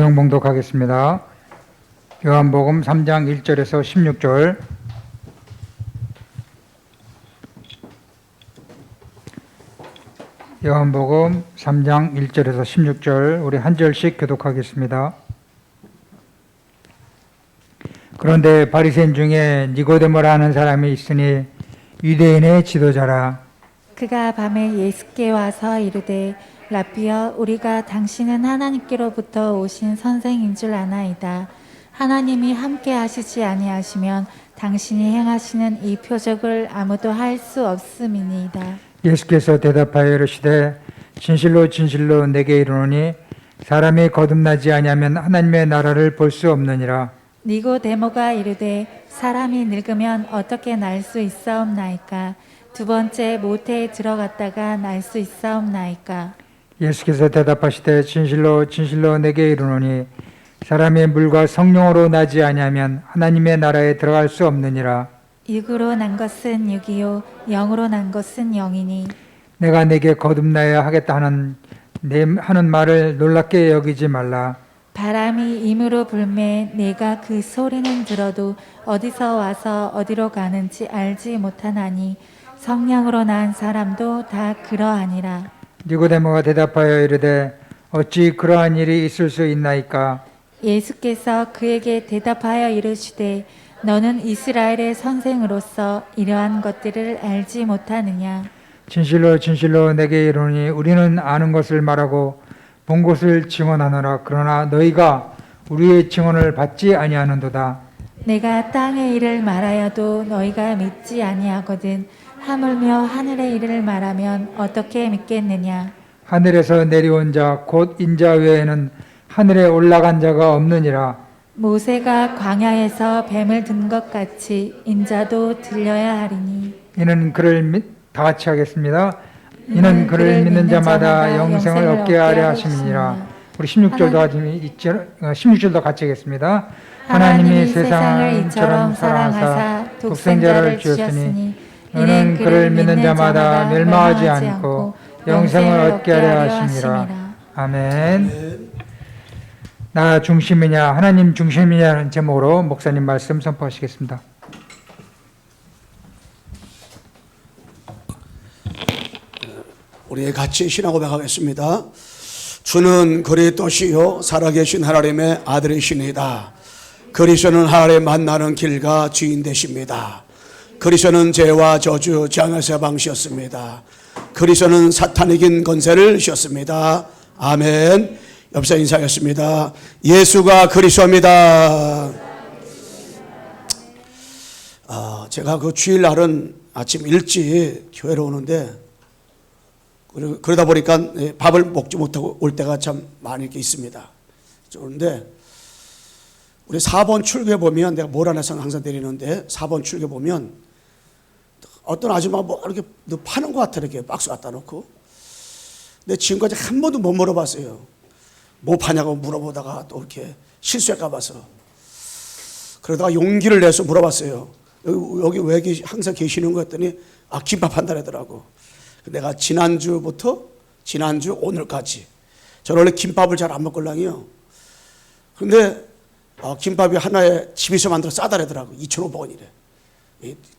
성경 봉독하겠습니다. 요한복음 3장 1절에서 16절. 요한복음 3장 1절에서 16절 우리 한 절씩 교독하겠습니다. 그런데 바리새인 중에 니고데모라 하는 사람이 있으니 유대인의 지도자라. 그가 밤에 예수께 와서 이르되 라삐여, 우리가 당신은 하나님께로부터 오신 선생인 줄 아나이다. 하나님이 함께 하시지 아니하시면 당신이 행하시는 이 표적을 아무도 할 수 없음이니이다. 예수께서 대답하여 이르시되 진실로 진실로 내게 이르노니 사람이 거듭나지 아니하면 하나님의 나라를 볼 수 없느니라. 니고데모가 이르되 사람이 늙으면 어떻게 날 수 있사옵나이까? 두 번째 모태에 들어갔다가 날 수 있사옵나이까? 예수께서 대답하시되 진실로 진실로 내게 이르노니 사람이 물과 성령으로 나지 아니하면 하나님의 나라에 들어갈 수 없느니라. 육으로 난 것은 육이요 영으로 난 것은 영이니 내가 내게 거듭나야 하겠다 하는 말을 놀랍게 여기지 말라. 바람이 임으로 불매 내가 그 소리는 들어도 어디서 와서 어디로 가는지 알지 못하나니 성령으로 난 사람도 다 그러하니라. 니고데모가 대답하여 이르되 어찌 그러한 일이 있을 수 있나이까? 예수께서 그에게 대답하여 이르시되 너는 이스라엘의 선생으로서 이러한 것들을 알지 못하느냐? 진실로 진실로 내게 이르노니 우리는 아는 것을 말하고 본 것을 증언하노라. 그러나 너희가 우리의 증언을 받지 아니하는도다. 내가 땅의 일을 말하여도 너희가 믿지 아니하거든 하물며 하늘의 일을 말하면 어떻게 믿겠느냐? 하늘에서 내려온 자 곧 인자 외에는 하늘에 올라간 자가 없느니라. 모세가 광야에서 뱀을 든 것 같이 인자도 들려야 하리니 이는 그를 다 같이 하겠습니다. 이는 그를 믿는 자마다 영생을 얻게 하려 하심이니라. 우리 16절도 같이 하겠습니다. 하나님이 세상을 이처럼 사랑하사 독생자를 주셨으니 이는 그를 믿는 자마다 멸망하지 않고 영생을 얻게 하려 하심이라. 아멘. 나 중심이냐 하나님 중심이냐는 제목으로 목사님 말씀 선포하시겠습니다. 우리 같이 신앙 고백하겠습니다. 주는 그리스도시요 살아계신 하나님의 아들이시니다. 그리스도는 하나님 만나는 길과 주인 되십니다. 그리스도는 죄와 저주 장에서 방시였습니다. 그리스도는 사탄 이긴 권세를 주셨습니다. 아멘. 옆사 인사하겠습니다. 예수가 그리스도입니다. 제가 그 주일날은 아침 일찍 교회로 오는데 그러다 보니까 밥을 먹지 못하고 올 때가 참 많이 이렇게 있습니다. 그런데 우리 4번 출구에 보면 내가 모란에서 항상 내리는데 4번 출구에 보면 어떤 아줌마가 뭐 이렇게 파는 것 같아. 이렇게 박스 갖다 놓고. 근데 지금까지 한 번도 못 물어봤어요. 뭐 파냐고 물어보다가 또 이렇게 실수할까 봐서. 그러다가 용기를 내서 물어봤어요. 여기 왜 항상 계시는 거 했더니 김밥 한다더라고. 내가 지난주 오늘까지 저는 원래 김밥을 잘 안 먹걸랑이요. 그런데 김밥이 하나에 집에서 만들어 싸다래더라고. 2,500원이래.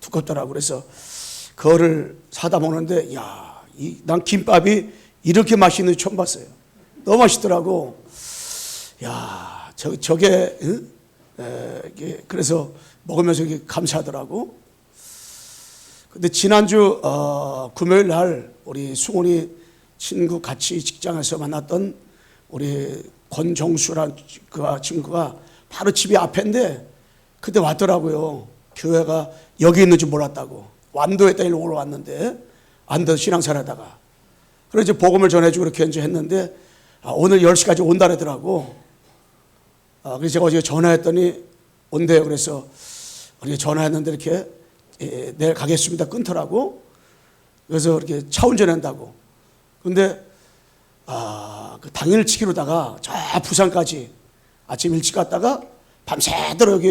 두껍더라고. 그래서 그거를 사다 먹는데 난 김밥이 이렇게 맛있는 줄 처음 봤어요. 너무 맛있더라고. 저게 그래서 먹으면서 감사하더라고. 근데 지난주 금요일 날 우리 승훈이 친구 같이 직장에서 만났던 우리 권정수라는 그 친구가 바로 집이 앞인데 그때 왔더라고요. 교회가 여기 있는 줄 몰랐다고. 완도에다 일로 올라왔는데 안도 신앙생활하다가 그래서 이제 복음을 전해주고 그렇게 이제 했는데 오늘 10시까지 온다 그러더라고. 그래서 제가 어제 전화했더니 온대요. 그래서 우리가 전화했는데 이렇게 내일 가겠습니다. 끊더라고. 그래서 이렇게 차 운전한다고. 근데 그 당일 치기로다가 저 부산까지 아침 일찍 갔다가 밤새도록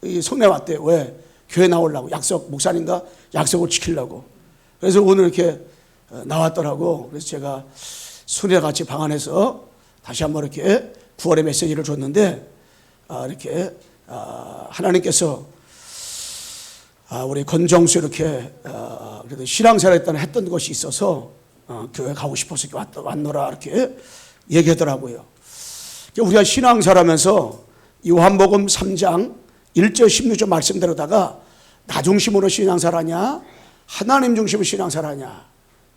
여기 성내 왔대요. 왜? 교회 나오려고. 목사님과 약속을 지키려고. 그래서 오늘 이렇게 나왔더라고. 그래서 제가 순이랑 같이 방 안에서 다시 한번 이렇게 구원의 메시지를 줬는데 이렇게 하나님께서 우리 건정수 이렇게 그래도 신앙생활 했던 것이 있어서 교회 가고 싶어서 왔노라 이렇게 얘기하더라고요. 우리가 신앙생활하면서 요한복음 3장 1절 16절 말씀대로다가 나 중심으로 신앙생활하냐 하나님 중심으로 신앙생활하냐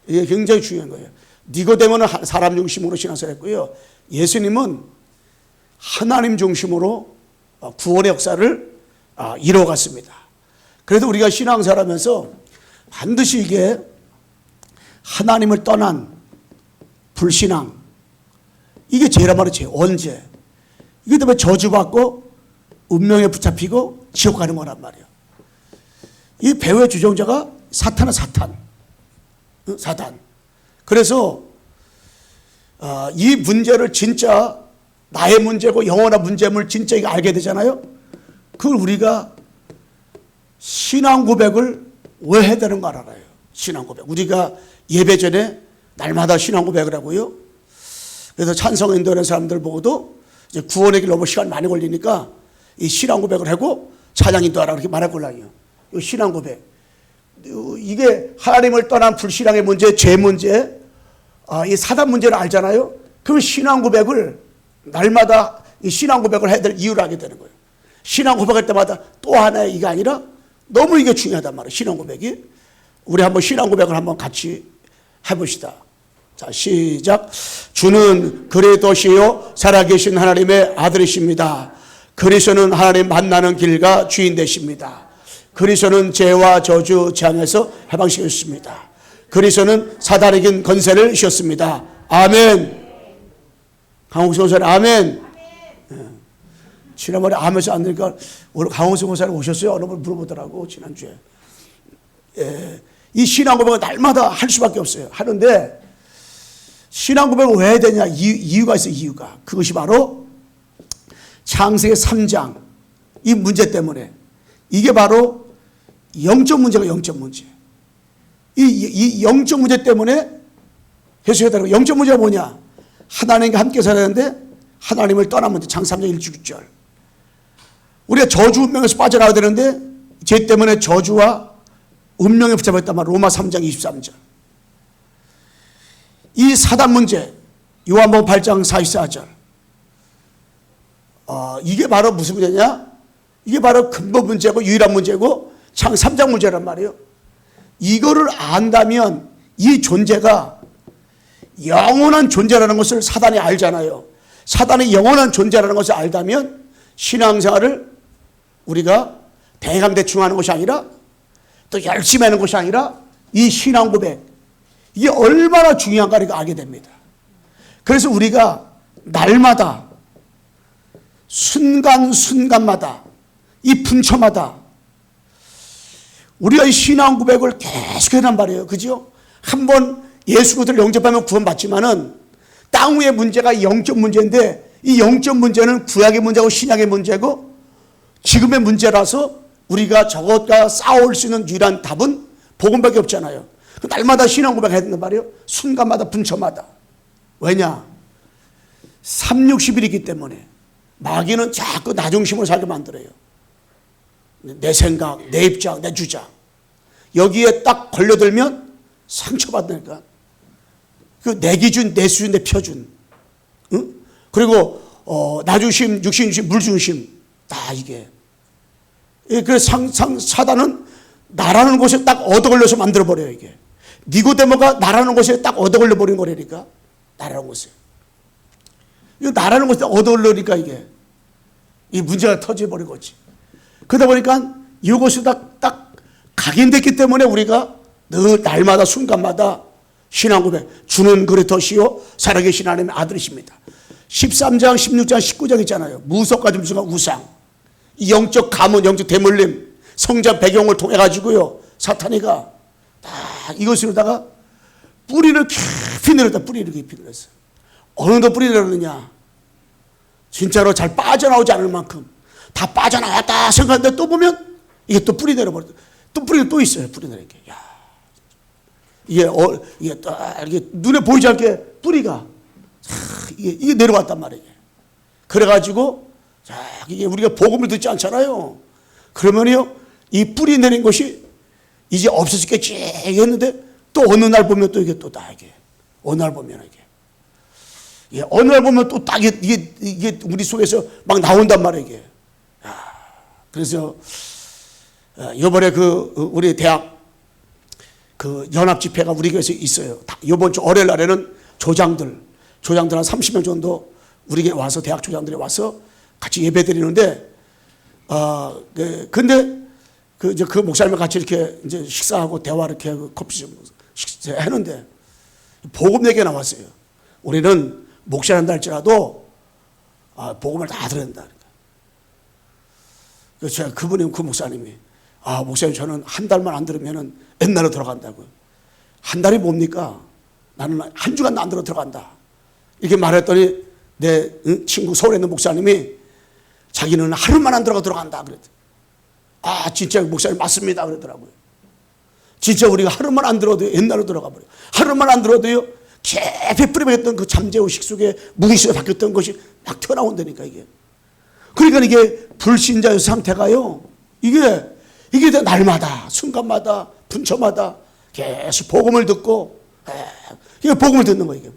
이게 굉장히 중요한 거예요. 니고데모는 사람 중심으로 신앙생활했고요. 예수님은 하나님 중심으로 구원의 역사를 이뤄갔습니다. 그래도 우리가 신앙생활하면서 반드시 이게 하나님을 떠난 불신앙 이게 죄란 말이지. 언제 이게 때문에 저주받고 운명에 붙잡히고 지옥 가는 거란 말이에요. 이 배후의 주종자가 사탄은 사탄. 그래서 이 문제를 진짜 나의 문제고 영원한 문제임을 진짜 이거 알게 되잖아요. 그걸 우리가 신앙 고백을 왜 해야 되는 거 알아요. 신앙 고백. 우리가 예배 전에 날마다 신앙 고백을 하고요. 그래서 찬송 인도하는 사람들 보고도 이제 구원의 길 너무 시간 많이 걸리니까 이 신앙 고백을 하고 찬양 인도하라 그렇게 말하고라요. 이 신앙 고백. 이게 하나님을 떠난 불신앙의 문제, 죄 문제, 이 사단 문제를 알잖아요. 그 신앙 고백을 날마다 이 신앙 고백을 해야 될 이유를 알게 되는 거예요. 신앙 고백할 때마다 또 하나의 이게 아니라 너무 이게 중요하단 말이에요. 신앙 고백이. 우리 한번 신앙 고백을 한번 같이 해봅시다. 자, 시작. 주는 그리스도시요 살아계신 하나님의 아들이십니다. 그리스도는 하나님 만나는 길과 주인 되십니다. 그리스도는 죄와 저주 재앙에서 해방시켰습니다. 그리스도는 사단에겐 건세를 주셨습니다. 아멘. 강홍수 목사님 아멘. 지난번에 아멘서 안 되니까 오늘 강홍수 목사님 오셨어요? 어느 분 물어보더라고 지난주에. 이 신앙 고백은 날마다 할 수밖에 없어요. 하는데 신앙 고백을 왜 해야 되냐 이유가 있어요. 이유가 그것이 바로 창세기 3장 이 문제 때문에 이게 바로 영적 문제가 영적 문제. 이 영적 문제 때문에 해소해야 되는 영적 문제가 뭐냐? 하나님과 함께 살아야 되는데 하나님을 떠난 문제. 창세기 3장 1절. 우리가 저주 운명에서 빠져나와야 되는데 죄 때문에 저주와 운명에 붙잡혔단 말이야. 로마 3장 23절. 이 사단 문제 요한복음 8장 44절. 이게 바로 무슨 문제냐? 이게 바로 근본 문제고 유일한 문제고 창 3장 문제란 말이에요. 이거를 안다면 이 존재가 영원한 존재라는 것을 사단이 알잖아요. 사단이 영원한 존재라는 것을 알다면 신앙생활을 우리가 대강대충 하는 것이 아니라 또 열심히 하는 것이 아니라 이 신앙 고백 이게 얼마나 중요한가를 알게 됩니다. 그래서 우리가 날마다 순간순간마다 이 분초마다 우리가 이 신앙 고백을 계속 해란 말이에요. 그죠? 한번 예수 그리스도를 영접하면 구원받지만은 땅 위의 문제가 영적 문제인데 이 영적 문제는 구약의 문제고 신약의 문제고 지금의 문제라서 우리가 저것과 싸울 수 있는 유일한 답은 복음밖에 없잖아요. 날마다 신앙 고백해야 된단 말이에요. 순간마다 분초마다. 왜냐? 360일이기 때문에 마귀는 자꾸 나 중심으로 살게 만들어요. 내 생각, 내 입장, 내 주장. 여기에 딱 걸려들면 상처받으니까. 그 내 기준, 내 수준, 내 표준. 응? 그리고 나 중심, 육신 중심, 물 중심. 다 이게. 그래서 사단은 나라는 곳에 딱 얻어걸려서 만들어버려요, 이게. 니고데모가 나라는 곳에 딱 얻어걸려버린 거라니까. 나라는 곳에. 이거 나라는 곳에 얻어걸려니까 이게. 이 문제가 터져버린 거지. 그러다 보니까 이것이 딱 각인됐기 때문에 우리가 늘 날마다 순간마다 신앙 고백. 주는 그리스도시요 살아계신 하나님의 아들이십니다. 13장, 16장, 19장 있잖아요. 무속과 점수가 우상. 이 영적 가문, 영적 대물림, 성장 배경을 통해 가지고요. 사탄이가 다 이것으로다가 뿌리를 깊이 내렸다. 뿌리를 깊이 내렸어요. 어느 정도 뿌리 내렸느냐? 진짜로 잘 빠져나오지 않을 만큼 다 빠져나왔다 생각하는데 또 보면 이게 또 뿌리 내려버렸다. 또 뿌리가 또 있어요. 뿌리 내린 게. 야, 이게 눈에 보이지 않게 뿌리가 이게 내려왔단 말이에요. 그래가지고 자, 이게 우리가 복음을 듣지 않잖아요. 그러면요 이 뿌리 내린 것이 이제 없어지겠지 했는데 또 어느 날 보면 또 이게 또 다 이게 어느 날 보면 이게 어느 날 보면 또 딱 이게 우리 속에서 막 나온단 말이에요 이게. 그래서 이번에 우리 대학 그 연합 집회가 우리 교회에서 있어요. 이번 주 월요일 날에는 조장들 한 30명 정도 우리 교회 와서 대학 조장들이 와서 같이 예배 드리는데 근데 그 목사님과 같이 이렇게 이제 식사하고 대화 이렇게 하고 커피 좀 했는데 복음 얘기가 나왔어요. 우리는 목사한다 할지라도 복음을 다 들어야 된다. 그래서 제가 그 목사님이 목사님 저는 한 달만 안 들으면은 옛날로 들어간다고요. 한 달이 뭡니까? 나는 한 주간 안 들어 들어간다. 이렇게 말했더니 내 친구 서울에 있는 목사님이 자기는 하루만 안 들어간다 그랬더니 진짜 목사님 맞습니다 그러더라고요. 진짜 우리가 하루만 안 들어도 옛날로 들어가 버려요. 하루만 안 들어도요 깊이 뿌리박혔던 그 잠재의식 속에 무의식에 바뀌었던 것이 막 튀어나온다니까 이게. 그러니까 이게 불신자의 상태가요 이게 날마다 순간마다 분초마다 계속 복음을 듣고 이게 복음을 듣는 거예요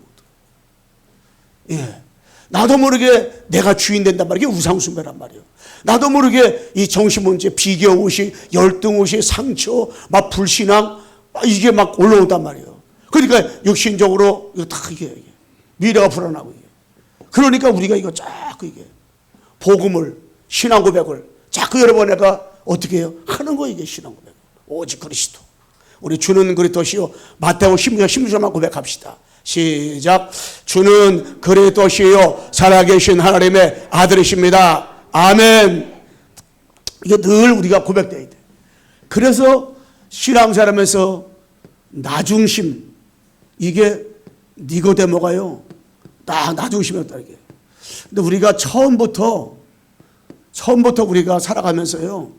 이게. 나도 모르게 내가 주인 된단 말이에요. 이게 우상숭배란 말이에요. 나도 모르게 이 정신문제, 비교의식, 열등의식, 상처, 막 불신앙 이게 막 올라오단 말이에요. 그러니까 육신적으로 이거 다 이게 미래가 불안하고 이게. 그러니까 우리가 이거 자꾸 이게 복음을 신앙 고백을 자꾸 여러 번 내가 어떻게 해요? 하는 거예요 이게 신앙 고백. 오직 그리스도. 우리 주는 그리스도시요. 마태복음 16절만 고백합시다. 시작. 주는 그리스도시요 살아계신 하나님의 아들이십니다. 아멘. 이게 늘 우리가 고백돼야 돼. 그래서 신앙생활하면서 나중심 이게 니고데모가요 딱 나중심이었다 이게. 근데 우리가 처음부터 우리가 살아가면서요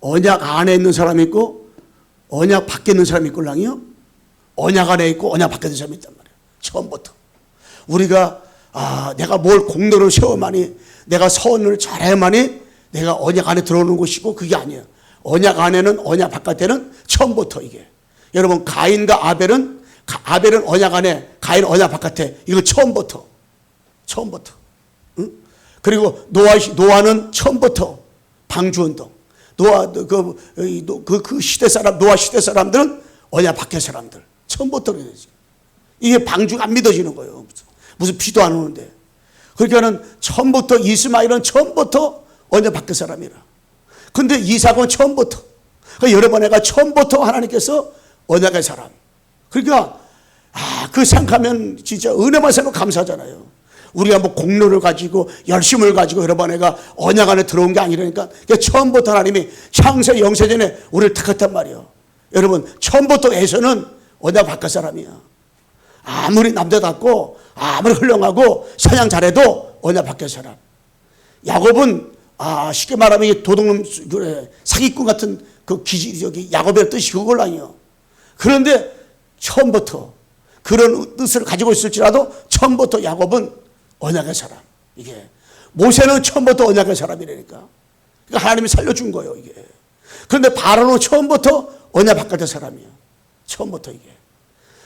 언약 안에 있는 사람이 있고 언약 밖에 있는 사람이 있걸랑요. 언약 안에 있고 언약 밖에 있는 사람이 있단 말이에요. 처음부터 우리가 내가 뭘 공로를 세워만이 내가 선을 잘해만이 내가 언약 안에 들어오는 것이고 그게 아니에요. 언약 안에는 언약 바깥에는 처음부터 이게. 여러분 가인과 아벨은 언약 안에 가인은 언약 바깥에 이거 처음부터 응? 그리고 노아는 처음부터 방주운동 노아 그 시대 사람 노아 시대 사람들은 언약 밖에 사람들 처음부터 그러지. 이게 방주가 안 믿어지는 거예요. 무슨 비도 안 오는데. 그러니까는 처음부터 이스마엘은 처음부터 언약 밖에 사람이라. 근데 이삭은 처음부터. 그러니까 여러 번 내가 처음부터 하나님께서 언약의 사람. 그러니까 그 생각하면 진짜 은혜만 생각하면 감사하잖아요. 우리가 뭐 공로를 가지고 열심을 가지고 여러 번 내가 언약 안에 들어온 게 아니라니까. 그러니까 처음부터 하나님이 창세 영세전에 우리를 택했단 말이에요. 여러분 처음부터 에서는 언약 바깥 사람이야. 아무리 남자답고 아무리 훌륭하고 사냥 잘해도 언약 바깥 사람. 야곱은 쉽게 말하면 이 도둑놈 사기꾼 같은 그 기질이 야곱의 뜻이 그걸 아니요. 그런데 처음부터 그런 뜻을 가지고 있을지라도 처음부터 야곱은 언약의 사람. 이게 모세는 처음부터 언약의 사람이라니까. 그러니까 하나님이 살려준 거예요 이게. 그런데 바로는 처음부터 언약 바깥의 사람이야. 처음부터 이게.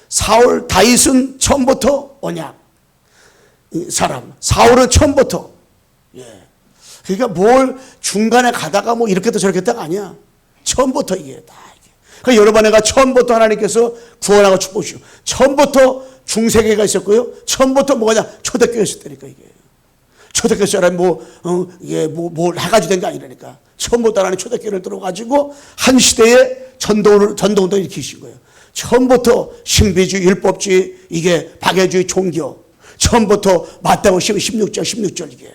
사울 다윗은 처음부터 언약 사람. 사울은 처음부터. 그러니까 뭘 중간에 가다가 뭐 이렇게 또 저렇게 했다가 아니야. 처음부터 이게 다 이게. 그러니까 여러분 내가 처음부터 하나님께서 구원하고 축복주시고 처음부터 중세계가 있었고요. 처음부터 뭐냐 초대교회 있었다니까 이게. 초대교회 사람이 뭘 해가지고 된 게 아니라니까. 처음부터 하나님 초대교회를 들어가지고 한 시대에 전도운동 일으키신 거예요. 처음부터 신비주의, 율법주의, 이게 박애주의, 종교. 처음부터 마태복음 16절 이게.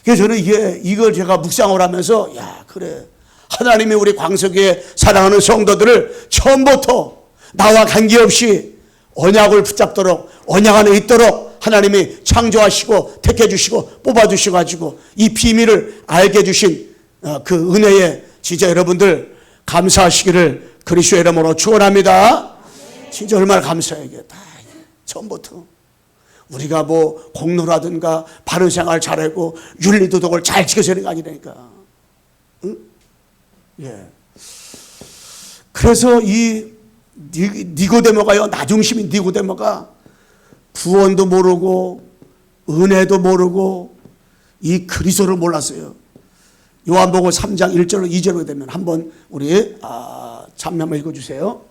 그래서 저는 이걸 제가 묵상을 하면서 그래. 하나님이 우리 광석에 사랑하는 성도들을 처음부터 나와 관계없이 언약을 붙잡도록 언약 안에 있도록 하나님이 창조하시고 택해주시고 뽑아주시고 가지고 이 비밀을 알게 해주신 그 은혜에 진짜 여러분들 감사하시기를 그리스도의 이름으로 축원합니다. 진짜 얼마나 감사해 이게 다. 처음부터. 우리가 뭐 공로라든가 바른 생활 잘하고 윤리도덕을 잘 지켜서 하는 게 아니라니까. 응? 예. 그래서 이 니고데모가요, 나중심인 니고데모가 구원도 모르고 은혜도 모르고 이 그리스도를 몰랐어요. 요한복음 3장 1절로 2절로 되면 한번 우리 잠시 한번 읽어주세요.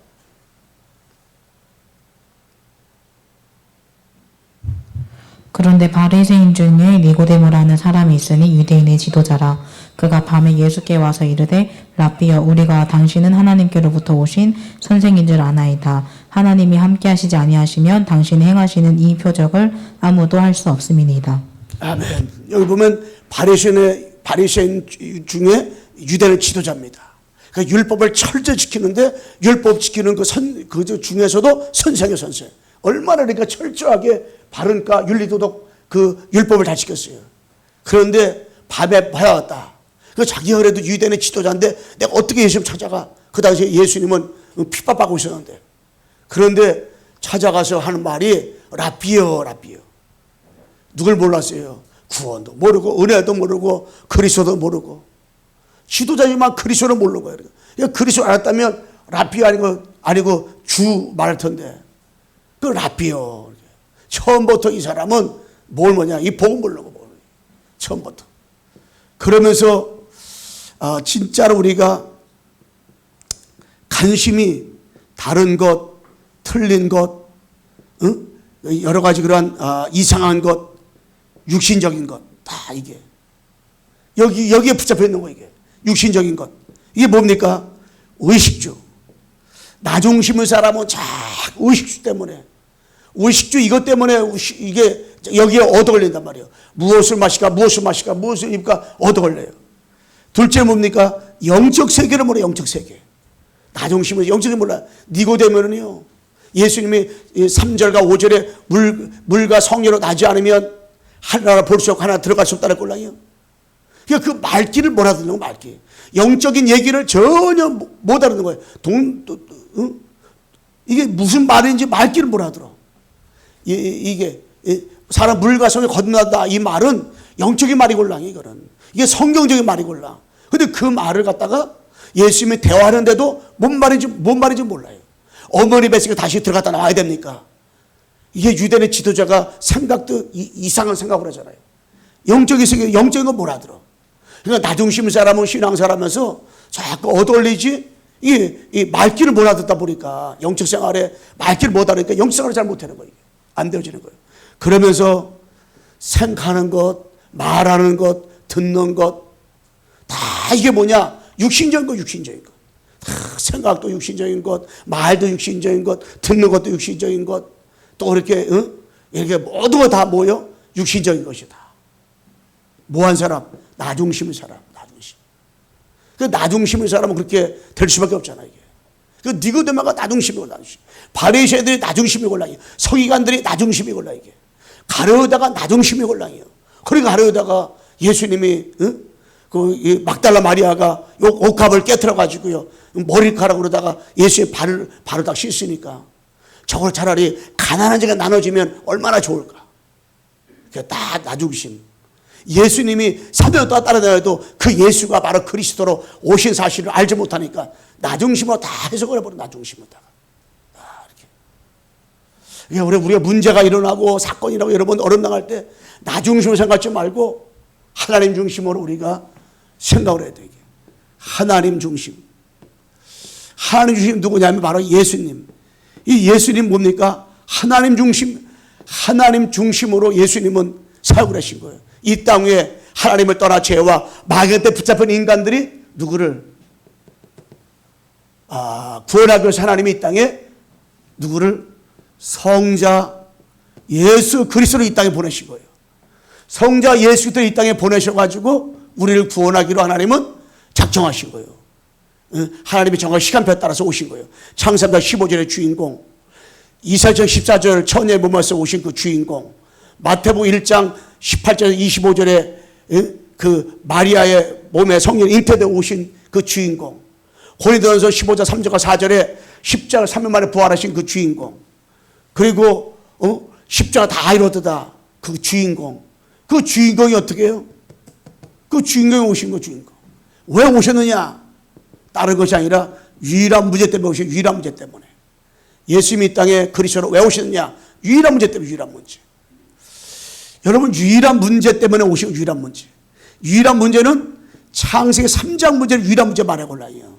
그런데 바리새인 중에 니고데모라는 사람이 있으니 유대인의 지도자라. 그가 밤에 예수께 와서 이르되 라삐여, 우리가 당신은 하나님께로부터 오신 선생인 줄 아나이다. 하나님이 함께 하시지 아니하시면 당신이 행하시는 이 표적을 아무도 할 수 없음이니이다. 아멘. 여기 보면 바리새인 중에 유대인의 지도자입니다. 그러니까 율법을 철저히 지키는데 율법 지키는 그 중에서도 선생이에요, 선생. 얼마나 그러니까 철저하게 바른가 윤리도덕 그 율법을 다 지켰어요. 그런데 밤에 봐야겠다. 그 자기가 그래도 유대인의 지도자인데 내가 어떻게 예수님 찾아가? 그 당시에 예수님은 핍박받고 있었는데. 그런데 찾아가서 하는 말이 라삐여, 라삐여. 누굴 몰랐어요? 구원도 모르고 은혜도 모르고 그리스도도 모르고. 지도자지만 그리스도를 모르는 거예요. 그러니까 그리스도 알았다면 라삐여 아니고 주 말할 텐데. 그 라삐여. 처음부터 이 사람은 뭐냐? 이 복음 모르는 거. 처음부터. 그러면서 진짜로 우리가 관심이 다른 것, 틀린 것, 응? 여러 가지 그러한 이상한 것, 육신적인 것, 다 이게 여기에 붙잡혀 있는 거. 이게 육신적인 것. 이게 뭡니까? 의식주. 나중심의 사람은 자꾸 의식주 때문에, 의식주 이것 때문에 이게 여기에 얻어 걸린단 말이에요. 무엇을 마실까, 무엇을 마실까, 무엇을 입을까 얻어 걸려요. 둘째 뭡니까? 영적 세계를 몰라. 영적 세계. 나중심은 영적 세계 몰라. 니고데모는요, 예수님이 3절과 5절에 물과 성령으로 나지 않으면 하나나 볼 수 없고 하나 들어갈 수 없다는 꼴랑이요. 그러니까 그 말귀를 못 알아듣는 거, 말귀. 영적인 얘기를 전혀 못 알아듣는 거예요. 이게 무슨 말인지 말귀를 못 알아들어. 이게 사람 물과 성을 건너다, 이 말은 영적인 말이골라. 이거는 이게 성경적인 말이골라. 근데 그 말을 갖다가 예수님이 대화하는데도 뭔 말인지 몰라요. 어머니 뱃속에 다시 들어갔다 나와야 됩니까? 이게 유대인의 지도자가 생각도 이상한 생각을 하잖아요. 영적인 세계, 영적인 건 못 알아들어. 그러니까 나중심 사람은 신앙사라면서 자꾸 얻어올리지 이 말귀를 못 알아듣다 보니까 영적 생활에 말귀를 못 알아니까 영적 생활을 잘 못하는 거예요. 안 되어지는 거예요. 그러면서 생각하는 것, 말하는 것, 듣는 것, 다 이게 뭐냐? 육신적인 것, 육신적인 것. 다 생각도 육신적인 것, 말도 육신적인 것, 듣는 것도 육신적인 것, 또 이렇게 모든 거 다 뭐요? 육신적인 것이다. 뭐한 사람? 나중심의 사람, 나중심. 그 나중심의 사람은 그렇게 될 수밖에 없잖아요. 이게. 그 니고데모가 나중심이고, 나중심. 바리새인들이 나중심이 골랑이에요. 서기관들이 나중심이 골라. 이게 가려다가 나중심이 골랑이에요. 그러니까 가려다가 예수님이 그 막달라 마리아가 요 옥합을 깨트려 가지고요 머리카락으로 그러다가 예수의 발을 딱 씻으니까 저걸 차라리 가난한 자가 나눠지면 얼마나 좋을까. 그게 다 나중심. 예수님이 3년 동안 따라다녀도 그 예수가 바로 그리스도로 오신 사실을 알지 못하니까 나중심으로 다 해석을 해버려. 나중심으로다가. 우리가 문제가 일어나고 사건이 일어나고 여러 번 어려움 당할 때 나중심으로 생각하지 말고 하나님 중심으로 우리가 생각을 해야 돼. 하나님 중심. 하나님 중심 누구냐면 바로 예수님. 이 예수님 뭡니까? 하나님 중심. 하나님 중심으로 예수님은 사역을 하신 거예요. 이 땅 위에 하나님을 떠나 죄와 마귀한테 붙잡힌 인간들이 누구를 구원하기 위해서 하나님이 이 땅에 누구를 성자 예수 그리스도를 이 땅에 보내신 거예요. 성자 예수 그리스도를 이 땅에 보내셔가지고 우리를 구원하기로 하나님은 작정하신 거예요. 하나님이 정한 시간표에 따라서 오신 거예요. 창세기 15절의 주인공, 이사야서 14절 처녀의 몸에서 오신 그 주인공, 마태복음 1장 18절 25절에 그 마리아의 몸에 성령 잉태되어 오신 그 주인공, 고린도전서 15장 3절과 4절에 십자가 3일 만에 부활하신 그 주인공, 그리고 십자가 다 이뤘다. 그 주인공이 어떻게 해요? 그 주인공이 오신 거 주인공. 왜 오셨느냐? 다른 것이 아니라 유일한 문제 때문에 오신 유일한 문제 때문에. 예수님이 이 땅에 그리스도로 왜 오셨느냐? 유일한 문제 때문에 유일한 문제. 여러분 유일한 문제 때문에 오신 유일한 문제. 유일한 문제는 창세기 3장 문제를 유일한 문제 말해 골라요.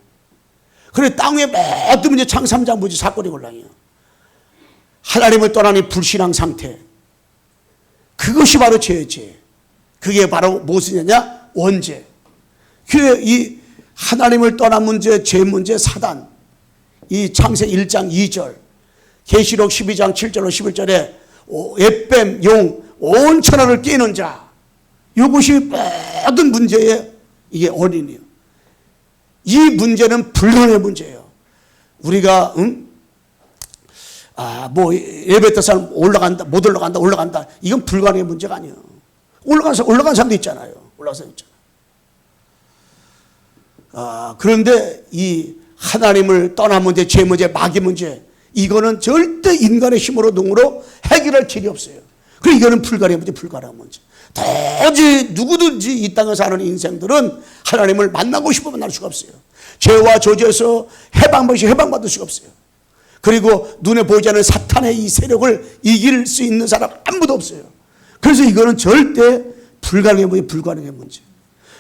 그래 땅 위에 모든 문제 창 3장 문제 사건이 골라요. 하나님을 떠나니 불신앙 상태. 그것이 바로 죄지. 그게 바로 무엇이냐? 원죄. 그 이 하나님을 떠난 문제, 죄 문제, 사단. 이 창세기 1장 2절, 계시록 12장 7절로 11절에 햇뱀, 용, 온 천하를 깨는 자. 이것이 모든 문제의 이게 원인이에요. 이 문제는 불가능의 문제예요. 우리가 엘리베이터 사람 올라간다, 못 올라간다. 이건 불가능의 문제가 아니에요. 올라간 사람도 있잖아요. 올라간 사람 있잖아요. 그런데 이 하나님을 떠난 문제, 죄 문제, 마귀 문제, 이거는 절대 인간의 힘으로 능으로 해결할 길이 없어요. 그리고 이거는 불가능의 문제, 불가능한 문제. 도저히 누구든지 이 땅에 사는 인생들은 하나님을 만나고 싶으면 만날 수가 없어요. 죄와 저주에서 해방받을 수가 없어요. 그리고 눈에 보이지 않는 사탄의 이 세력을 이길 수 있는 사람 아무도 없어요. 그래서 이거는 절대 불가능의 문제, 불가능의 문제.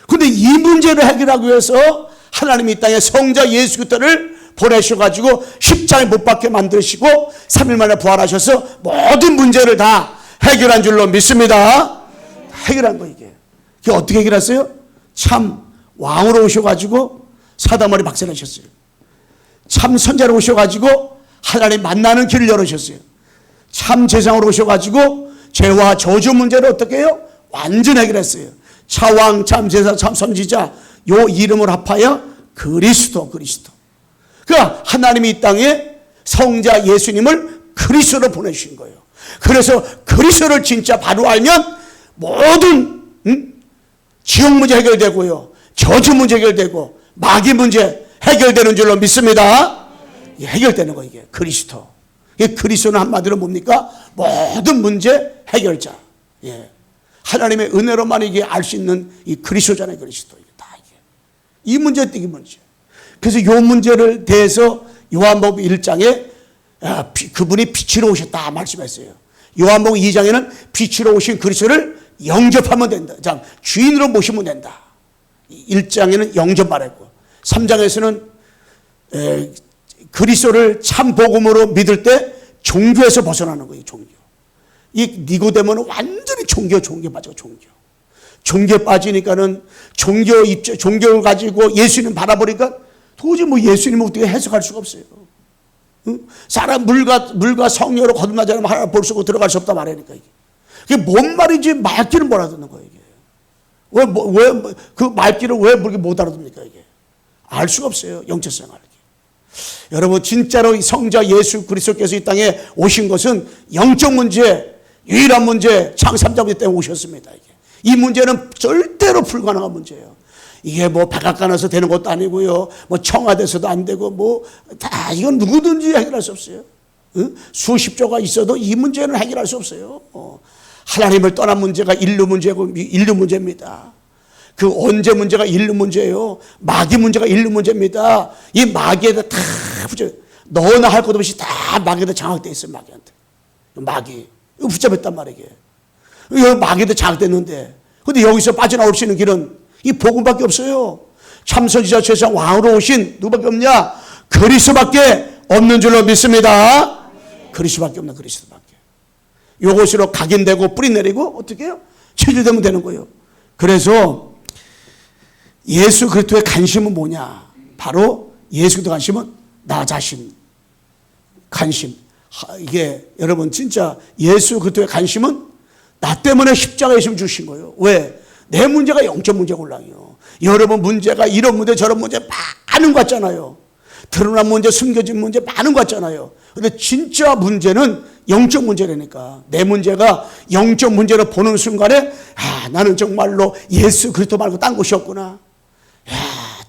그런데 이 문제를 해결하기 위해서 하나님이 이 땅에 성자 예수 그리스도를 보내셔가지고 십자가에 못 박게 만드시고 3일 만에 부활하셔서 모든 문제를 다 해결한 줄로 믿습니다. 해결한 거 이게. 그게 어떻게 해결했어요? 참 왕으로 오셔가지고 사다머리 박살내셨어요. 참 선자로 오셔가지고 하나님 만나는 길을 열으셨어요. 참 제사장으로 오셔가지고 죄와 저주 문제를 어떻게 해요? 완전 해결했어요. 차왕, 참 제사, 참 선지자 요 이름을 합하여 그리스도. 그러니까 하나님이 이 땅에 성자 예수님을 그리스도로 보내주신 거예요. 그래서 그리스도를 진짜 바로 알면 모든 지옥 문제 해결되고요, 저주 문제 해결되고 마귀 문제 해결되는 줄로 믿습니다. 해결되는 거 이게 그리스도. 그리스도는 한마디로 뭡니까? 모든 문제 해결자. 예. 하나님의 은혜로만 이게 알 수 있는 이 그리스도잖아요. 그리스도. 이게 다 이게. 이 문제, 이 문제. 그래서 이 문제를 대해서 요한복음 1장에 그분이 빛으로 오셨다 말씀했어요. 요한복음 2장에는 빛으로 오신 그리스도를 영접하면 된다. 자, 주인으로 모시면 된다. 1장에는 영접 말했고 3장에서는 그리스도를 참 복음으로 믿을 때 종교에서 벗어나는 거예요. 종교. 이 니고데모는 완전히 종교에 빠져. 종교에 빠지니까는 종교를 가지고 예수님 바라보니까 도저히 뭐 예수님을 어떻게 해석할 수가 없어요. 응? 사람 물과 성령으로 거듭나지 않으면 하나님 볼 수 없고 들어갈 수 없다 말하니까 이게. 그게 뭔 말인지 말귀를 못 알아듣는 거예요. 이게. 그 말귀를 왜 그렇게 못 알아듣습니까? 이게. 알 수가 없어요. 영적성 알기. 여러분 진짜로 성자 예수 그리스도께서 이 땅에 오신 것은 영적 문제, 유일한 문제, 창 3장 문제 때문에 오셨습니다. 이게. 이 문제는 절대로 불가능한 문제예요. 이게 뭐 백악관에서 되는 것도 아니고요, 뭐 청와대에서도 안 되고 뭐 다 이건 누구든지 해결할 수 없어요. 응? 수십조가 있어도 이 문제는 해결할 수 없어요. 하나님을 떠난 문제가 인류 문제입니다. 그 언제 문제가 인류 문제예요. 마귀 문제가 인류 문제입니다. 이 마귀에다 다 붙여. 너나 할 것 없이 다 마귀에다 장악되어 있어요. 마귀한테. 마귀. 이거 붙잡혔단 말이에요. 이거 마귀에다 장악됐는데. 근데 여기서 빠져나올 수 있는 길은 이 복음밖에 없어요. 참선지자 세상 왕으로 오신 누구밖에 없냐? 그리스도밖에 없는 줄로 믿습니다. 그리스도밖에 없나, 그리스도밖에. 요것으로 각인되고 뿌리 내리고 어떻게 해요? 체질되면 되는 거예요. 그래서 예수 그리스도의 관심은 뭐냐? 바로 예수 그리스도의 관심은 나 자신. 관심. 이게 여러분 진짜 예수 그리스도의 관심은 나 때문에 십자가에 예수님 주신 거예요. 왜? 내 문제가 영적 문제가 올라요. 여러분 문제가 이런 문제 저런 문제 많은 것 같잖아요. 드러난 문제, 숨겨진 문제 많은 것 같잖아요. 근데 진짜 문제는 영적 문제라니까. 내 문제가 영적 문제로 보는 순간에 나는 정말로 예수 그리스도 말고 딴 곳이 없구나.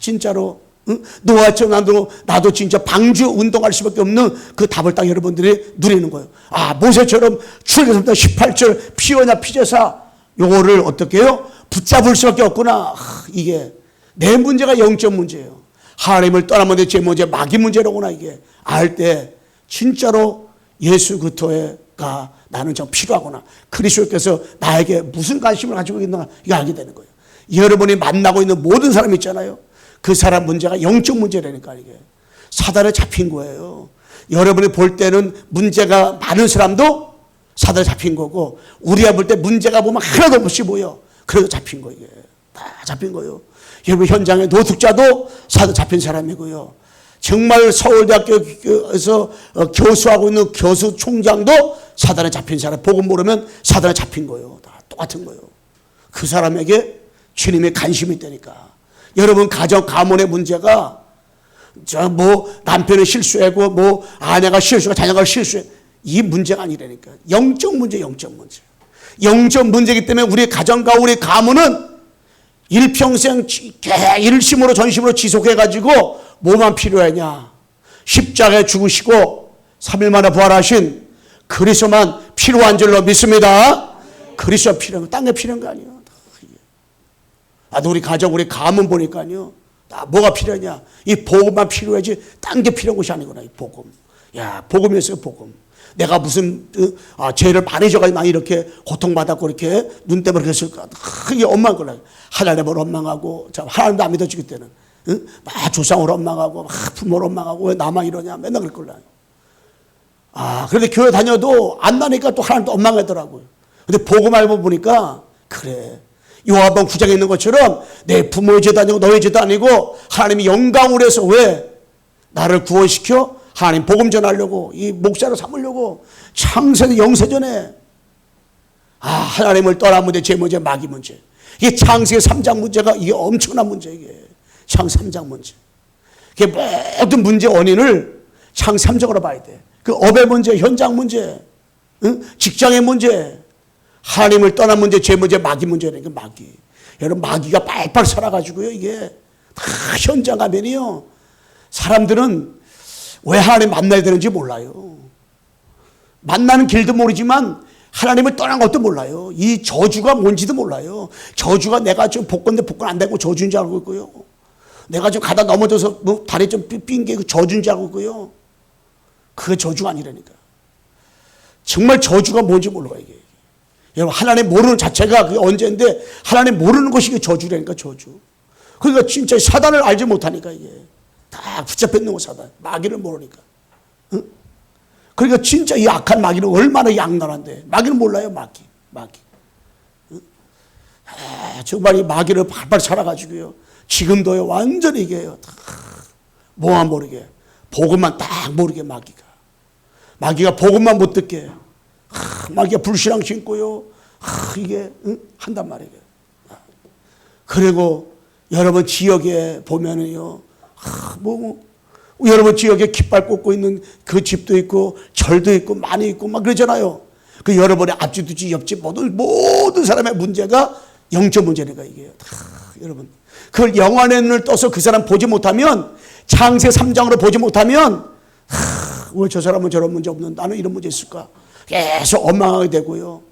진짜로 응? 노아처럼 나도 진짜 방주 운동할 수밖에 없는 그 답을 딱 여러분들이 누리는 거예요. 아, 모세처럼 출애굽기 18절 피오냐 피제사 요거를 어떻게 해요? 붙잡을 수밖에 없구나. 이게 내 문제가 영적 문제예요. 하나님을 떠나면 제 문제 마귀 문제로구나. 이게 알 때 진짜로 예수 그리스도가 나는 좀 필요하구나. 그리스도께서 나에게 무슨 관심을 가지고 있는가 이거 알게 되는 거예요. 여러분이 만나고 있는 모든 사람 있잖아요. 그 사람 문제가 영적 문제라니까. 이게 사단에 잡힌 거예요. 여러분이 볼 때는 문제가 많은 사람도 사단에 잡힌 거고, 우리가 볼 때 문제가 보면 하나도 없이 보여. 그래도 잡힌 거예요. 이게 다 잡힌 거예요. 여러분 현장에 노숙자도 사단 잡힌 사람이고요. 정말 서울대학교에서 교수하고 있는 교수 총장도 사단에 잡힌 사람. 복음 모르면 사단에 잡힌 거예요. 다 똑같은 거예요. 그 사람에게 주님의 관심이 있다니까. 여러분 가문의 문제가 남편이 실수하고 아내가 실수하고 자녀가 실수해, 이 문제가 아니라니까. 영적 문제. 영적 문제이기 때문에 우리 가정과 우리 가문은 일평생 일심으로 전심으로 지속해가지고 뭐만 필요하냐? 십자가에 죽으시고 3일 만에 부활하신 그리스도만 필요한 줄로 믿습니다. 그리스도 필요한 거, 딴 게 필요한 거 아니에요. 우리 가정, 우리 가문 보니까요. 뭐가 필요하냐? 이 복음만 필요하지 딴 게 필요한 것이 아니구나. 이 복음. 야, 복음이었어요, 복음. 내가 무슨 죄를 많이 져가지고 많이 이렇게 고통받았고 이렇게 눈 때문에 그랬을까? 이게 원망한 거라. 하나님을 원망하고, 하나님도 안 믿어주기 때는 막 조상을 원망하고, 막 부모를 원망하고, 왜 나만 이러냐? 맨날 그럴 거라. 그런데 교회 다녀도 안 나니까 또 하나님도 원망하더라고요. 근데 복음 알고 보니까 그래. 요한복음 9장에 있는 것처럼 내 부모의 죄도 아니고 너의 죄도 아니고 하나님이 영광을 해서 왜 나를 구원시켜? 하나님 복음 전하려고, 이 목사로 삼으려고 창세기 영세전에 하나님을 떠난 문제, 제 문제, 마귀 문제. 이게 창세기 3장 문제가 이게 엄청난 문제. 이게 창세기 3장 문제. 이게 모든 문제 원인을 창세기 3장으로 봐야 돼. 그 업의 문제, 현장 문제, 직장의 문제, 하나님을 떠난 문제, 제 문제, 마귀 문제라니까. 마귀. 여러분 마귀가 빨빨 살아가지고요. 이게 다 현장 가면이요. 사람들은 왜 하나님 만나야 되는지 몰라요. 만나는 길도 모르지만 하나님을 떠난 것도 몰라요. 이 저주가 뭔지도 몰라요. 저주가 내가 지금 복권인데 복권 안 되고 저주인 줄 알고 있고요. 내가 지금 가다 넘어져서 다리 좀 삔 게 저주인 줄 알고 있고요. 그게 저주가 아니라니까. 정말 저주가 뭔지 몰라요. 이게. 여러분 하나님 모르는 자체가 그게 언제인데, 하나님 모르는 것이 이게 저주라니까. 저주. 그러니까 진짜 사단을 알지 못하니까 이게 다 붙잡혀 있는 거. 사단 마귀를 모르니까. 그러니까 진짜 이 악한 마귀는 얼마나 양난한데. 마귀는 몰라요. 마귀. 정말 이 마귀를 발발 살아가지고요. 지금도요 완전히 이게요. 뭐만 모르게, 복음만 딱 모르게. 마귀가 복음만 못 듣게, 마귀가 불신앙 심고요. 이게 한단 말이에요. 그리고 여러분 지역에 보면은요, 여러분 지역에 깃발 꽂고 있는 그 집도 있고 절도 있고 많이 있고 막 그러잖아요. 그 여러분의 앞집 뒤집 옆집 모든 사람의 문제가 영적 문제니까. 이게 여러분 그걸 영안의 눈을 떠서 그 사람 보지 못하면, 창세 3장으로 보지 못하면, 왜 저 사람은 저런 문제 없는 나는 이런 문제 있을까? 계속 원망하게 되고요.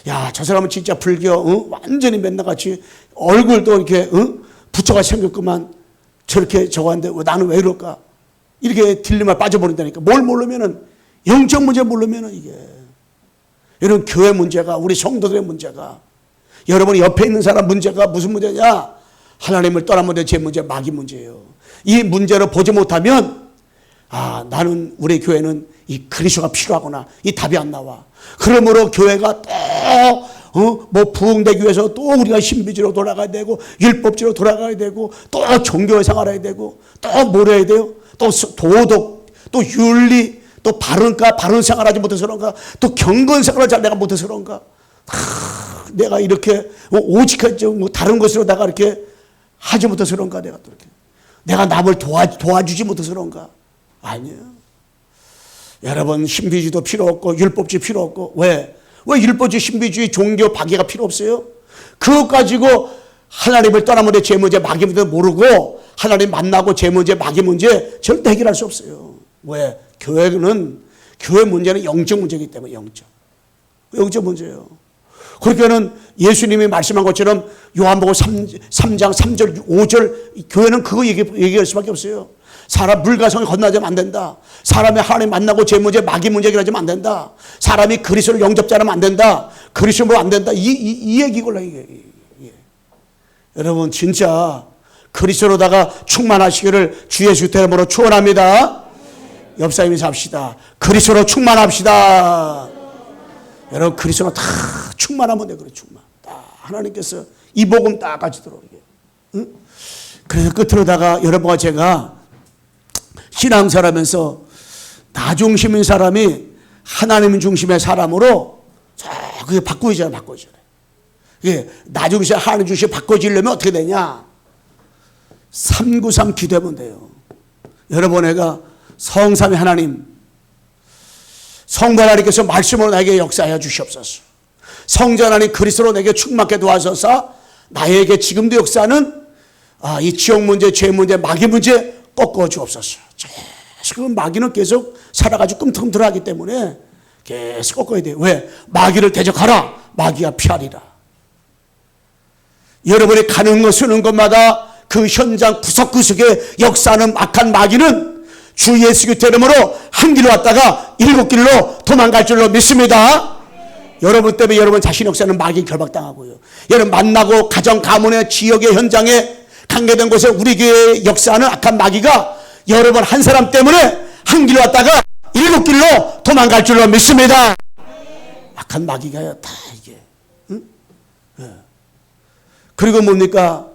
야, 저 사람은 진짜 불교 완전히 맨날같이 얼굴도 이렇게 부처가 생겼구만. 저렇게 저거 하는데 나는 왜 이럴까? 이렇게 딜레마에 빠져버린다니까. 뭘 모르면은, 영적 문제 모르면은 이게. 여러분 교회 문제가, 우리 성도들의 문제가, 여러분이 옆에 있는 사람 문제가 무슨 문제냐? 하나님을 떠난 문제, 제 문제, 마귀 문제예요. 이 문제를 보지 못하면, 나는, 우리 교회는 이 그리스도가 필요하구나. 이 답이 안 나와. 그러므로 교회가 또 부흥되기 위해서 또 우리가 신비주의로 돌아가야 되고, 율법주의로 돌아가야 되고, 또 종교 생활해야 되고, 또 뭘 해야 돼요? 또 도덕, 또 윤리, 또 바른 생활하지 못해서 그런가? 또 경건 생활을 잘 내가 못해서 그런가? 내가 이렇게 오직하지 다른 것으로 내가 이렇게 하지 못해서 그런가? 내가 또 이렇게 내가 남을 도와주지 못해서 그런가? 아니에요. 여러분 신비주의도 필요 없고 율법주의 필요 없고. 왜 율법주의, 신비주의, 종교, 박애가 필요 없어요? 그것 가지고 하나님을 떠나면 제 문제, 마귀 문제 모르고 하나님 만나고 제 문제, 마귀 문제 절대 해결할 수 없어요. 왜? 교회 문제는 영적 문제이기 때문에 영적 문제예요. 그러니까는 예수님이 말씀한 것처럼 요한복음 3장 3절 5절 교회는 그거 얘기할 수밖에 없어요. 사람 물과 성이 건너자면 안 된다. 사람이 하나님 만나고 제 문제, 마귀 문제 해결하자면 안 된다. 사람이 그리스도를 영접자라면 안 된다. 그리스도로 안 된다. 이 얘기걸라 이게. 여러분 진짜 그리스도로다가 충만하시기를 주 예수 이름으로 축원합니다. 옆 사람이 합시다. 그리스도로 충만합시다. 여러분 그리스도로 다 충만하면 돼. 그래 충만. 다 하나님께서 이 복음 딱 가지도록 이게. 응? 그래서 끝으로다가 여러분과 제가 신앙생활하면서 나 중심인 사람이 하나님 중심의 사람으로 그게 바꿔지잖아요. 이게 나 중심 하나님 중심 바꿔지려면 어떻게 되냐? 393 기도하면 돼요. 여러분 내가 성삼위 하나님, 성부 하나님께서 말씀으로 나에게 역사하여 주시옵소서. 성자 하나님 그리스도로 내게 충만케 도와서서 나에게 지금도 역사하는 이 지옥 문제, 죄 문제, 마귀 문제 꺾어 주옵소서. 지금 마귀는 계속 살아가지고 끔틀끔틀하기 때문에 계속 꺾어야 돼요. 왜? 마귀를 대적하라. 마귀가 피하리라. 여러분이 가는 것 쓰는 것마다 그 현장 구석구석에 역사하는 악한 마귀는 주 예수 그리스도 이름으로 한 길로 왔다가 7길로 도망갈 줄로 믿습니다. 여러분 때문에 여러분 자신 역사는 마귀 결박당하고요. 여러분 만나고 가정 가문의 지역의 현장에 관계된 곳에 우리 교회에 역사하는 악한 마귀가 여러분 한 사람 때문에 한 길로 왔다가 7길로 도망갈 줄로 믿습니다. 악한 마귀가 다 이게. 응? 그리고 뭡니까?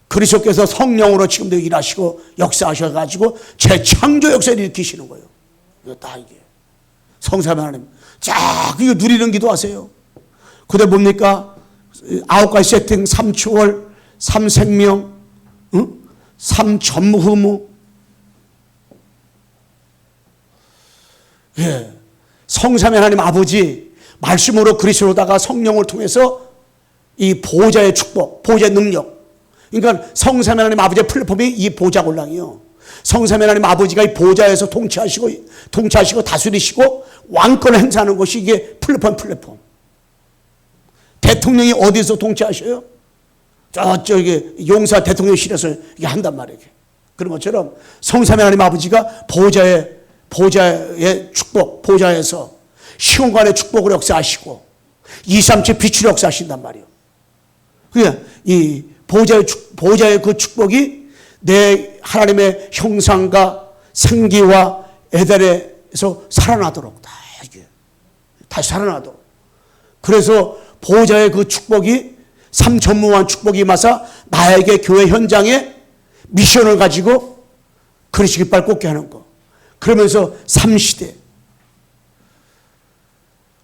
그리스도께서 성령으로 지금도 일하시고 역사하셔가지고 재창조 역사를 일으키시는 거예요. 이거 다 이게. 성삼위 하나님. 자, 이거 누리는 기도하세요. 그때 뭡니까? 9가지 세팅, 3초월, 3생명, 3전무후무. 예. 성삼위 하나님 아버지, 말씀으로 그리스도로다가 성령을 통해서 이 보호자의 축복, 보호자의 능력. 그러니까 성삼위 하나님 아버지의 플랫폼이 이 보좌골랑이요. 성삼위 하나님 아버지가 이 보좌에서 통치하시고 다스리시고 왕권을 행사하는 것이 이게 플랫폼. 대통령이 어디서 통치하셔요? 저기 용사 대통령실에서 이게 한단 말이에요. 그런 것처럼 성삼위 하나님 아버지가 보좌의 축복, 보좌에서 시공간의 축복을 역사하시고 237 빛으로 역사하신단 말이에요. 그러니까 이 보좌의 그 축복이 내 하나님의 형상과 생기와 에덴에서 살아나도록 다시 살아나도록. 그래서 보좌의 그 축복이 삼전무한 축복이 임하사 나에게 교회 현장에 미션을 가지고 그리스도 깃발 꽂게 하는 거. 그러면서 3시대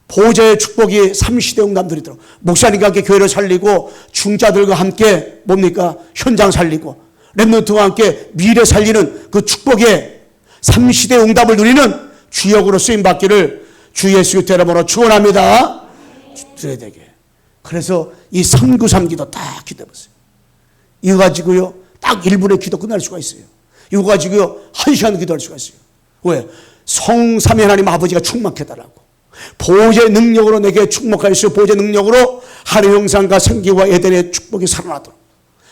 보호자의 축복이 3시대 응답들이도록 목사님과 함께 교회를 살리고 중자들과 함께 뭡니까? 현장 살리고 렘넌트와 함께 미래 살리는 그 축복의 3시대 응답을 누리는 주역으로 쓰임받기를 주 예수 그리스도 이름으로 축원합니다. 드려야 되게. 그래서 이 393 기도 딱 기도해보세요. 이거 가지고요 딱 1분의 기도 끝날 수가 있어요. 이거 가지고요 1시간 기도할 수가 있어요. 왜? 성삼위 하나님 아버지가 충만케 해달라고. 보호자의 능력으로 내게 축복하시고 보호자의 능력으로 하나님의 형상과 생기와 에덴의 축복이 살아나도록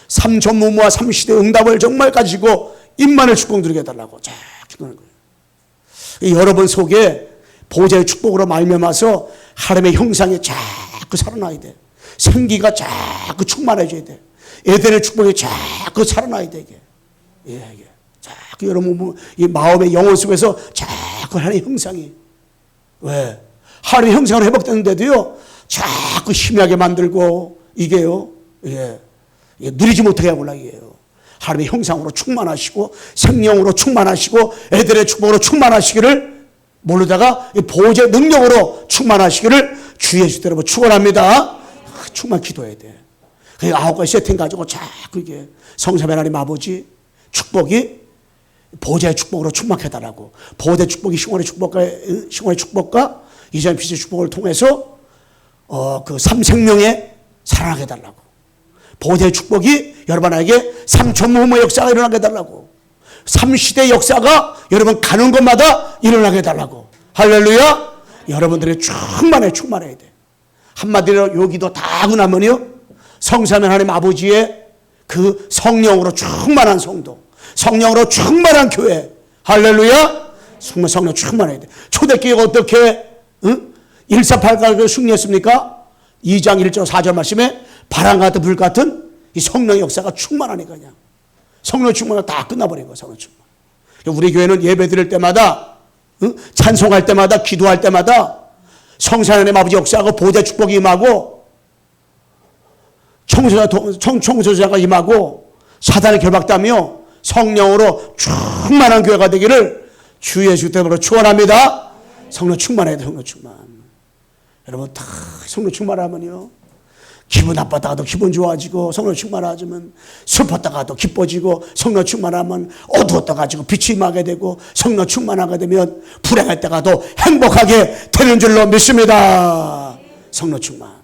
3전무무와 3시대 응답을 정말 가지고 임만을 축복 누리게 해달라고 자 기도하는 거예요. 여러분 속에 보호자의 축복으로 말미암아서 하나님의 형상이 자꾸 살아나야 돼. 생기가 자꾸 충만해져야 돼. 에덴의 축복이 자꾸 살아나야 돼. 이게. 자꾸 여러분 이 마음의 영혼 속에서 자꾸 하나님의 형상이 왜? 하나님의 형상으로 회복되는데도요 자꾸 희미하게 만들고 이게요 이게 누리지 못하게 하고 이게요. 하나님의 형상으로 충만하시고 생명으로 충만하시고 애들의 축복으로 충만하시기를 모르다가 보호자의 능력으로 충만하시기를 주 예수 여러분 축원합니다. 충만 기도해야 돼. 그 9가지 세팅 가지고 자꾸 이게 성삼위 하나님 아버지 축복이 보호자의 축복으로 충만해달라고. 보호자의 축복이 시공의 축복과 이전 빛의 축복을 통해서 그 삼생명에 살아나게 해달라고. 보좌의 축복이 여러분에게 삼천무의 역사가 일어나게 해달라고. 삼시대 역사가 여러분 가는 곳마다 일어나게 해달라고. 할렐루야. 여러분들이 충만해야 돼. 한마디로 요 기도 다 하고 나면요, 성삼위 하나님 아버지의 그 성령으로 충만한 성도, 성령으로 충만한 교회. 할렐루야. 정말 성령 충만해야 돼. 초대교회가 어떻게 148가를 승리했습니까? 2장 1절 4절 말씀에 바람 같은 불 같은 이 성령의 역사가 충만하니까 그냥 성령 충만은 다 끝나버린 거야. 성령 충만. 우리 교회는 예배 드릴 때마다, 찬송할 때마다, 기도할 때마다 성삼위 하나님 아버지 역사하고 보좌 축복이 임하고 청소자가 임하고 사단의 결박다며 성령으로 충만한 교회가 되기를 주 예수 때문에 축원합니다. 성령 충만해야 돼. 성령 충만. 여러분 다 성령 충만하면요, 기분 나빴다가도 기분 좋아지고, 성령 충만하면 슬펐다가도 기뻐지고, 성령 충만하면 어두웠다가 지고 빛이 임하게 되고, 성령 충만하게 되면 불행할 때가도 행복하게 되는 줄로 믿습니다. 성령 충만.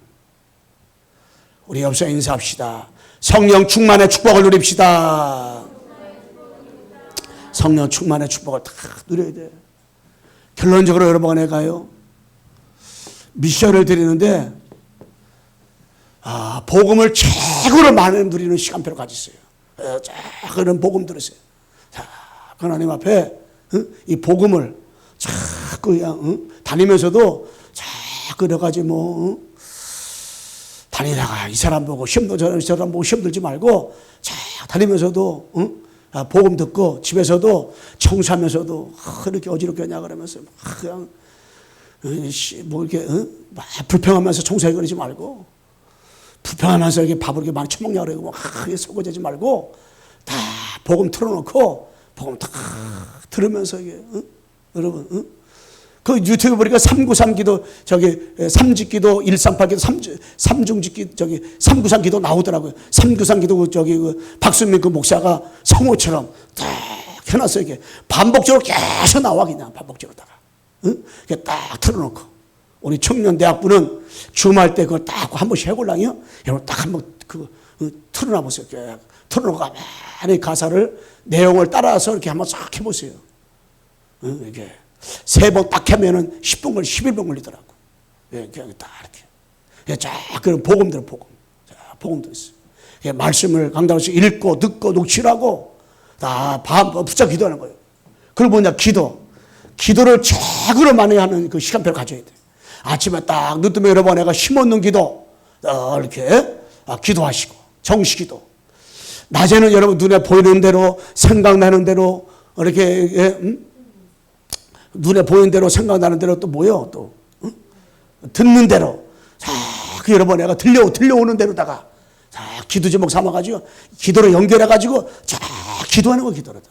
우리 옆서 인사합시다. 성령 충만의 축복을 누립시다. 성령 충만의 축복을 다 누려야 돼. 결론적으로 여러분에 가요, 미션을 드리는데 복음을 최고로 많이 누리는 시간표를 가지세요. 그런 복음 들으세요. 자, 하나님 앞에 이 복음을 자꾸 그냥 다니면서도 자꾸 여러 가지 다니다가 이 사람 보고 시험 저 사람 보고 시험 들지 말고 자 다니면서도 복음 듣고 집에서도 청소하면서도 이렇게 어지럽게 하냐 그러면서 그냥 이렇게 막 불평하면서 청소해버리지 말고, 불평하면서 이렇게 밥을 이렇게 많이 처먹냐 그러고 막 설거지하지 말고 다 복음 틀어놓고 복음 다 들으면서 이게 여러분 그 유튜브 보니까 393 기도 삼직 기도 138 기도 3중직 기도 393 기도 나오더라고요. 393 기도 그 박수민 그 목사가 성호처럼 딱 해놨어요. 이게 반복적으로 계속 나와 그냥 반복적으로다가 이렇게 딱 틀어놓고. 우리 청년대학부는 주말 때 그걸 딱 한 번씩 해볼랑요. 여러분 딱 한 번 틀어놔 보세요. 틀어놓고 가만히 가사를 내용을 따라서 이렇게 한번 싹 해보세요. 이게 3번 딱 하면은 10분 걸리 11분 걸리더라고. 그냥 딱 이렇게. 쫙 그런 복음들 복음들 있어요. 말씀을 강단에서 읽고 듣고 녹취하고 다 붙잡 기도하는 거예요. 그리고 뭐냐 기도를 최고로 많이 하는 그 시간표를 가져야 돼. 아침에 딱 눈 뜨면 여러분 내가 힘없는 기도 이렇게 기도하시고 정식기도. 낮에는 여러분 눈에 보이는 대로 생각나는 대로 이렇게 눈에 보이는 대로 생각나는 대로 또 뭐요 또 듣는 대로 그 여러분 내가 들려오는 대로다가 기도 제목 삼아가지고 기도로 연결해가지고 기도하는 거 기도를.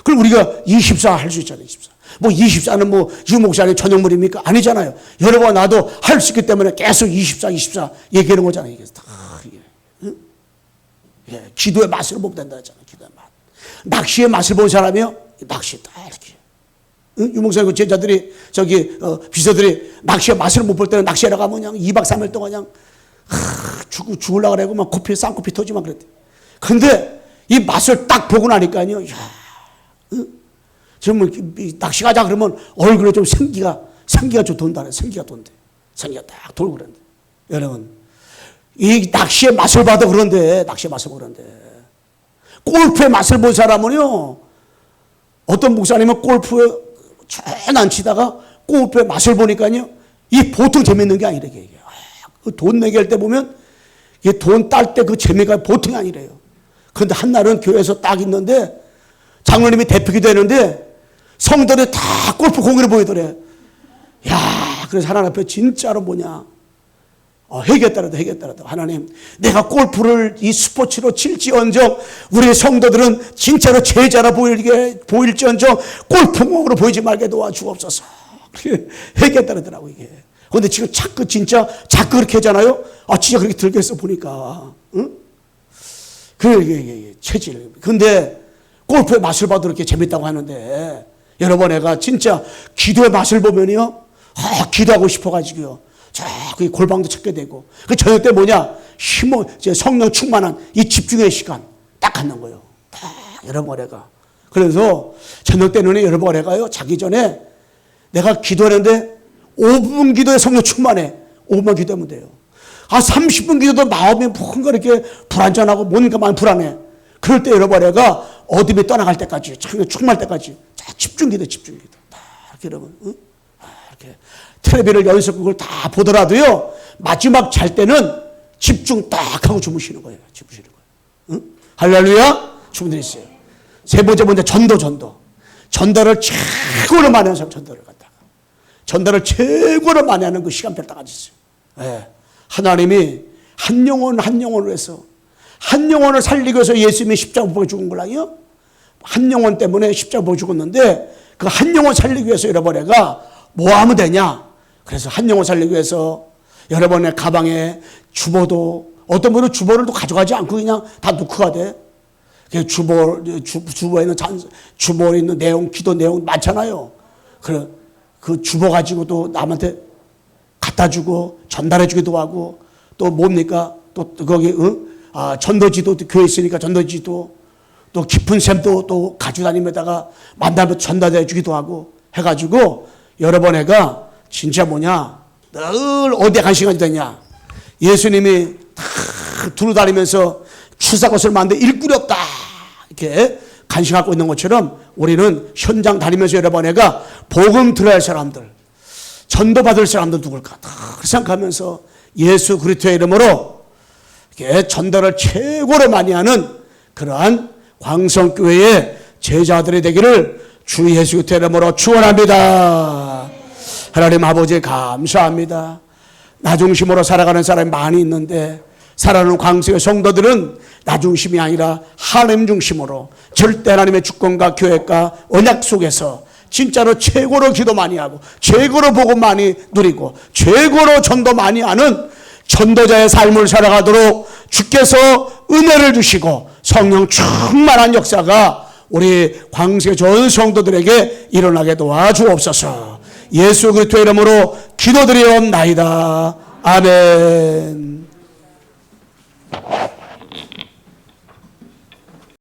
그럼 우리가 24 할 수 있잖아요. 24. 24는 유목사님 전용물입니까? 아니잖아요. 여러분과 나도 할 수 있기 때문에 계속 24 얘기하는 거잖아요. 이게 다 기도의 맛을 보면 된다 했잖아요. 기도의 맛. 낚시의 맛을 본 사람이요. 낚시 다 이렇게. 유목사님 그 제자들이 비서들이 낚시의 맛을 못 볼 때는 낚시하러 가면 그냥 2박 3일 동안 그냥 죽으려고 그러고 막 쌍코피 터지만 그랬대. 근데 이 맛을 딱 보고 나니까요. 정말 낚시 가자 그러면 얼굴에 좀 생기가 좀 돈다. 생기가 돈대. 생기가 딱 돌고 그런데. 여러분, 이 낚시의 맛을 봐도 그런데, 골프의 맛을 본 사람은요, 어떤 목사님은 골프에 잘 안 치다가 골프의 맛을 보니까요, 이 보통 재밌는 게 아니래. 돈 내게 할 때 보면, 돈 딸 때 그 재미가 보통이 아니래요. 그런데 한날은 교회에서 딱 있는데, 장로님이 대표기도 했는데, 성도들이 다 골프 공을 보이더래. 야, 그래서 하나님 앞에 진짜로 회개했다라도 하나님, 내가 골프를 이 스포츠로 칠지언정 우리 성도들은 진짜로 제자로 보일지언정 골프공으로 보이지 말게 도와주옵소서. 회개했다라더라고 이게. 그런데 지금 자꾸 그렇게 하잖아요. 진짜 그렇게 들겠어 보니까. 응? 체질. 근데 골프의 맛을 봐도 이렇게 재밌다고 하는데, 여러분 내가 진짜 기도의 맛을 보면요, 기도하고 싶어가지고요, 자꾸 골방도 찾게 되고. 그 저녁 때 뭐냐? 성령 충만한 이 집중의 시간 딱 갖는 거예요. 딱 여러분가. 그래서 저녁 때는 여러분가요 자기 전에 내가 기도하는데 5분 기도에 성령 충만해. 5분만 기도하면 돼요. 30분 기도도 마음이 뭔가 이렇게 불안전하고 뭔가 많이 불안해. 그럴 때 여러분가 어둠이 떠나갈 때까지, 충만할 때까지 집중 기도. 딱 이렇게 여러분, 응? 이렇게 텔레비를 연속극을 다 보더라도요, 마지막 잘 때는 집중 딱 하고 주무시는 거예요. 응? 할렐루야? 주문들 있어요. 세 번째 먼저 전도. 전도를 최고로 많이 하는 사람 전도를 갖다가. 전도를 최고로 많이 하는 그 시간표를 딱 가졌어요. 예. 하나님이 한 영혼을 위해서, 한 영혼을 살리기 위해서 예수님이 십자가 못 박혀 죽은 거라요? 한 영혼 때문에 십자가 못 죽었는데, 그 한 영혼 살리기 위해서 여러분애가 뭐 하면 되냐? 그래서 한 영혼 살리기 위해서 여러분의 가방에 주보도, 어떤 분은 주보를 또 가져가지 않고 그냥 다 놓고 가대. 주보에 있는 내용, 기도 내용 많잖아요. 그 주보 가지고 또 남한테 갖다 주고 전달해 주기도 하고, 또 뭡니까? 또 거기, 전도지도 교회 있으니까 전도지도, 또 깊은 샘도 또 가지고 다니면다가 만나면 전달해 주기도 하고 해가지고 여러분애가 진짜 뭐냐? 늘 어디에 관심이 되냐? 예수님이 다 두루 다니면서 추사것을 만드는 일꾼이 없다. 이렇게 관심 갖고 있는 것처럼 우리는 현장 다니면서 여러분애가 복음 들어야 할 사람들, 전도 받을 사람들 누굴까? 다 생각하면서 예수 그리스도의 이름으로 이렇게 전도를 최고로 많이 하는 그러한 광성교회의 제자들이 되기를 주 예수 그리스도의 이름으로 축원합니다. 하나님 아버지 감사합니다. 나 중심으로 살아가는 사람이 많이 있는데 살아가는 광성의 성도들은 나 중심이 아니라 하나님 중심으로 절대 하나님의 주권과 교회과 언약 속에서 진짜로 최고로 기도 많이 하고 최고로 복음 많이 누리고 최고로 전도 많이 하는 전도자의 삶을 살아가도록 주께서 은혜를 주시고 성령 충만한 역사가 우리 광세 전 성도들에게 일어나게 도와주옵소서. 예수 그리스도의 이름으로 기도드리옵나이다. 아멘.